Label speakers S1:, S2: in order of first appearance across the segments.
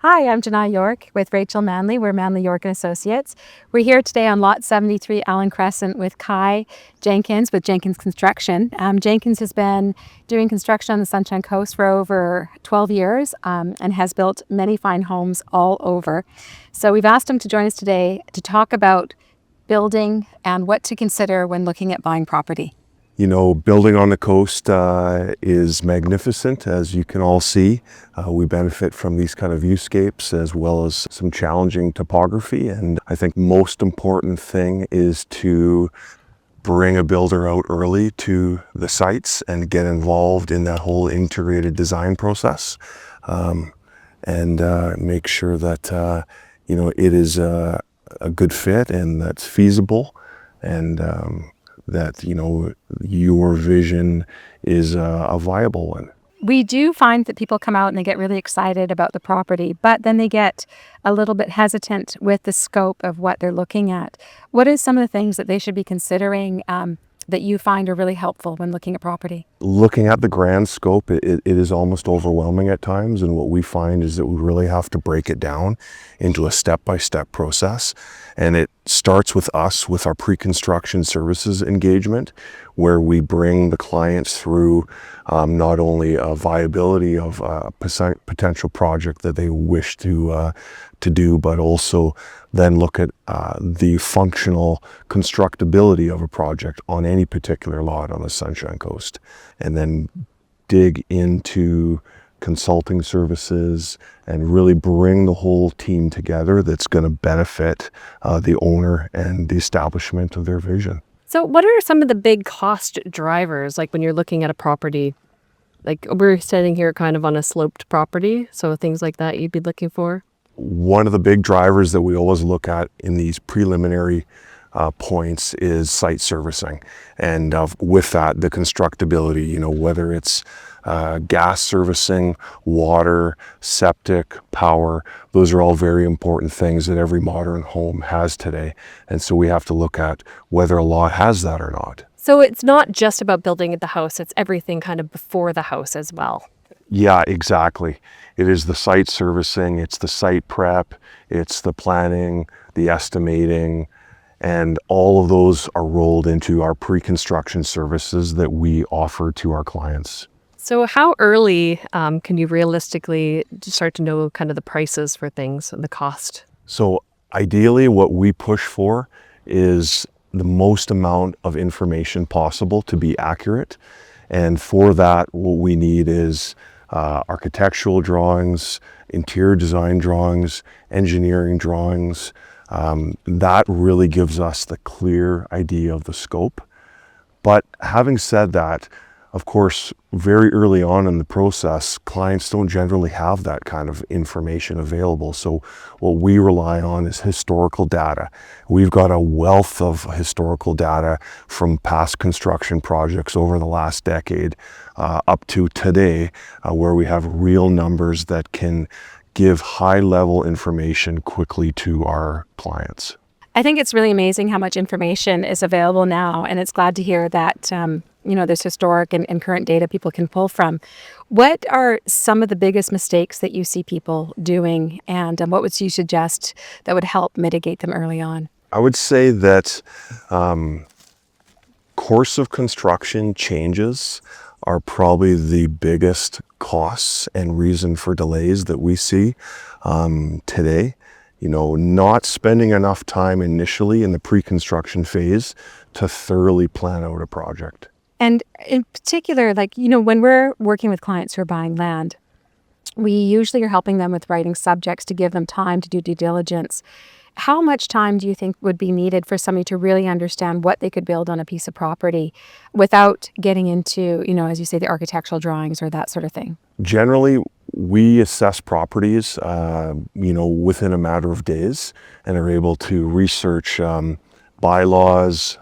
S1: Hi, I'm Janai York with Rachel Manley. We're Manley York and Associates. We're here today on Lot 73 Allen Crescent with Kai Jenkins with Jenkins Construction. Jenkins has been doing construction on the Sunshine Coast for over 12 years and has built many fine homes all over. So we've asked him to join us today to talk about building and what to consider when looking at buying property.
S2: You know, building on the coast is magnificent, as you can all see. We benefit from these kind of viewscapes as well as some challenging topography. And I think most important thing is to bring a builder out early to the sites and get involved in that whole integrated design process, and make sure that, you know, it is a good fit and that's feasible, and that, you know, your vision is a viable one.
S1: We do find that people come out and they get really excited about the property, but then they get a little bit hesitant with the scope of what they're looking at. What are some of the things that they should be considering that you find are really helpful when looking at property?
S2: Looking at the grand scope, it is almost overwhelming at times, and what we find is that we really have to break it down into a step-by-step process. And it starts with us, with our pre-construction services engagement, where we bring the clients through not only a viability of a potential project that they wish to do, but also then look at the functional constructability of a project on any particular lot on the Sunshine Coast, and then dig into consulting services and really bring the whole team together that's going to benefit the owner and the establishment of their vision.
S3: So what are some of the big cost drivers, like when you're looking at a property? Like we're sitting here kind of on a sloped property, so things like that you'd be looking for?
S2: One of the big drivers that we always look at in these preliminary points is site servicing, and with that, the constructability, you know, whether it's gas servicing, water, septic, power. Those are all very important things that every modern home has today. And so we have to look at whether a lot has that or not.
S3: So it's not just about building the house, it's everything kind of before the house as well.
S2: Yeah, exactly. It is the site servicing, it's the site prep, it's the planning, the estimating, and all of those are rolled into our pre-construction services that we offer to our clients.
S3: So how early can you realistically start to know kind of the prices for things and the cost?
S2: So ideally what we push for is the most amount of information possible to be accurate. And for that, what we need is architectural drawings, interior design drawings, engineering drawings. That really gives us the clear idea of the scope. But having said that, of course, very early on in the process, clients don't generally have that kind of information available. So what we rely on is historical data. We've got a wealth of historical data from past construction projects over the last decade up to today, where we have real numbers that can give high-level information quickly to our clients.
S1: I think it's really amazing how much information is available now, and it's glad to hear that you know, there's historic and current data people can pull from. What are some of the biggest mistakes that you see people doing, and what would you suggest that would help mitigate them early on?
S2: I would say that course of construction changes are probably the biggest costs and reason for delays that we see today. You know, not spending enough time initially in the pre-construction phase to thoroughly plan out a project.
S1: And in particular, like, you know, when we're working with clients who are buying land, we usually are helping them with writing subjects to give them time to do due diligence. How much time do you think would be needed for somebody to really understand what they could build on a piece of property without getting into, you know, as you say, the architectural drawings or that sort of thing?
S2: Generally, we assess properties, you know, within a matter of days, and are able to research bylaws,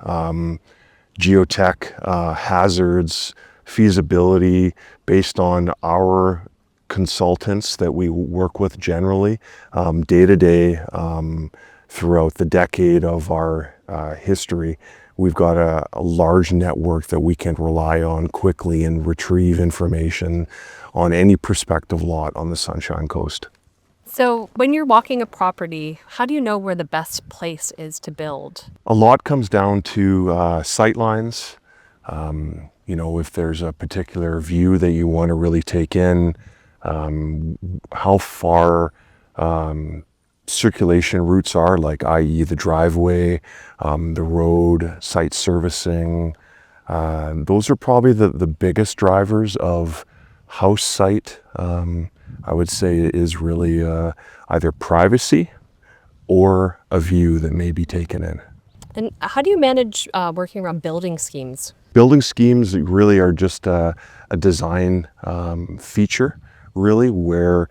S2: geotech hazards, feasibility based on our consultants that we work with generally day to day throughout the decade of our history. We've got a large network that we can rely on quickly and retrieve information on any prospective lot on the Sunshine Coast.
S3: So when you're walking a property, how do you know where the best place is to build?
S2: A lot comes down to sight lines. You know, if there's a particular view that you want to really take in, how far circulation routes are, like i.e. the driveway, the road, site servicing. Those are probably the biggest drivers of house site. I would say it is really either privacy or a view that may be taken in.
S3: And how do you manage working around building schemes?
S2: Building schemes really are just a design feature, really, where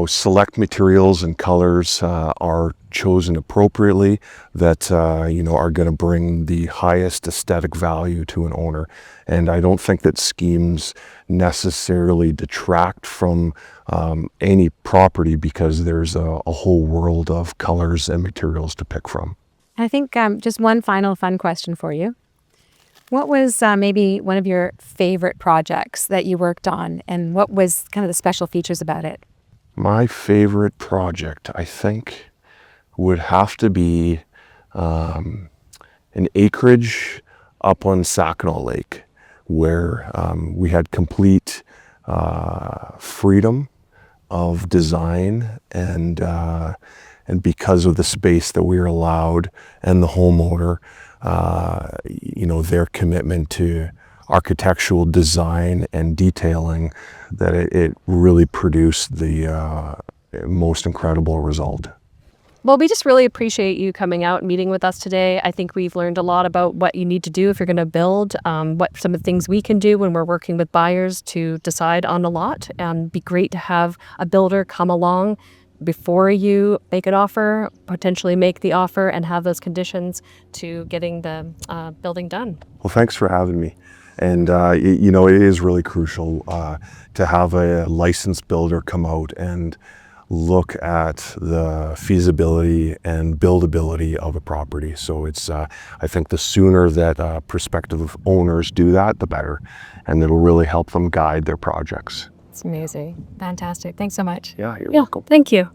S2: select materials and colors are chosen appropriately that are going to bring the highest aesthetic value to an owner. And I don't think that schemes necessarily detract from any property, because there's a whole world of colors and materials to pick from.
S1: I think just one final fun question for you. What was maybe one of your favorite projects that you worked on, and what was kind of the special features about it?
S2: My favorite project, I think, would have to be an acreage up on Sackinaw Lake, where we had complete freedom of design, and because of the space that we were allowed and the homeowner, their commitment to architectural design and detailing, that it really produced the most incredible result.
S3: Well, we just really appreciate you coming out and meeting with us today. I think we've learned a lot about what you need to do if you're going to build, what some of the things we can do when we're working with buyers to decide on a lot. And be great to have a builder come along before you make an offer, potentially make the offer, and have those conditions to getting the building done.
S2: Well, thanks for having me. And it is really crucial to have a licensed builder come out and look at the feasibility and buildability of a property. So it's I think the sooner that prospective owners do that, the better, and it'll really help them guide their projects.
S1: It's amazing. Fantastic. Thanks so much.
S2: Yeah, you're welcome.
S3: Thank you.